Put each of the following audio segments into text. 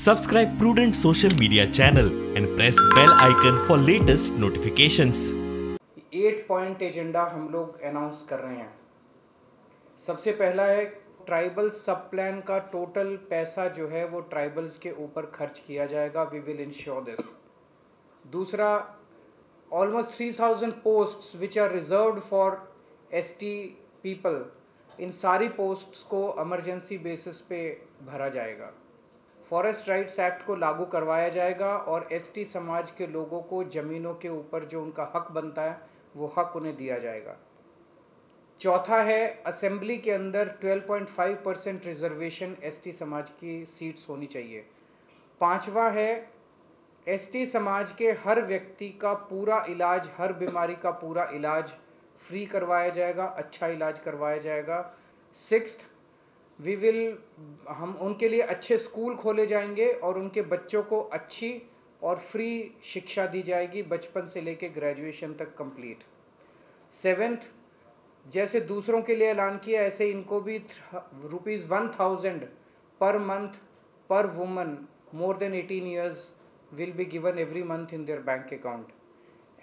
Subscribe Prudent Social Media channel and press bell icon for latest notifications. 8 point agenda हम लोग announce कर रहे हैं। सबसे पहला है ट्राइबल सब प्लान का टोटल पैसा जो है वो ट्राइबल्स के ऊपर खर्च किया जाएगा। We will ensure this. दूसरा, almost 3000 posts which are reserved for ST people, इन सारी पोस्ट्स को इमरजेंसी बेसिस पे भरा जाएगा। फॉरेस्ट राइट्स एक्ट को लागू करवाया जाएगा और एसटी समाज के लोगों को ज़मीनों के ऊपर जो उनका हक बनता है वो हक उन्हें दिया जाएगा। चौथा है, असेंबली के अंदर 12.5% रिजर्वेशन एसटी समाज की सीट्स होनी चाहिए। पांचवा है, एसटी समाज के हर व्यक्ति का पूरा इलाज, हर बीमारी का पूरा इलाज फ्री करवाया जाएगा, अच्छा इलाज करवाया जाएगा। सिक्स्थ, हम उनके लिए अच्छे स्कूल खोले जाएंगे और उनके बच्चों को अच्छी और फ्री शिक्षा दी जाएगी, बचपन से लेके ग्रेजुएशन तक कंप्लीट। सेवेंथ, जैसे दूसरों के लिए ऐलान किया ऐसे इनको भी ₹1000 पर मंथ पर woman more than 18 years will be given every month in their bank account.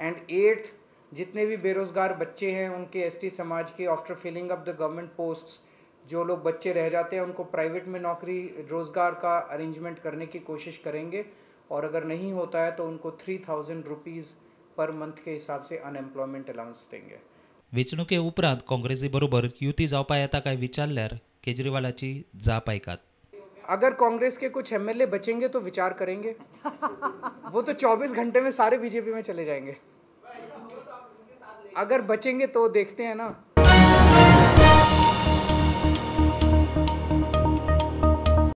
And eighth, जितने भी बेरोज़गार बच्चे हैं उनके एसटी समाज के after filling up the government posts, जो लोग बच्चे रह जाते हैं उनको प्राइवेट में नौकरी रोज़गार का अरेंजमेंट करने की कोशिश करेंगे और अगर नहीं होता है तो उनको ₹3000 पर मंथ के हिसाब से अनएम्प्लॉयमेंट अलाउंस देंगे। वेंचणुके उपरांत काँग्रेसी बरोबर युती जावपा येता काय विचारल्यार केजरीवालाची जाप ऐकात। अगर कांग्रेस के कुछ एमएलए बचेंगे तो विचार करेंगे। वो तो 24 घंटे में सारे बीजेपी में चले जाएंगे। अगर बचेंगे तो देखते हैं ना।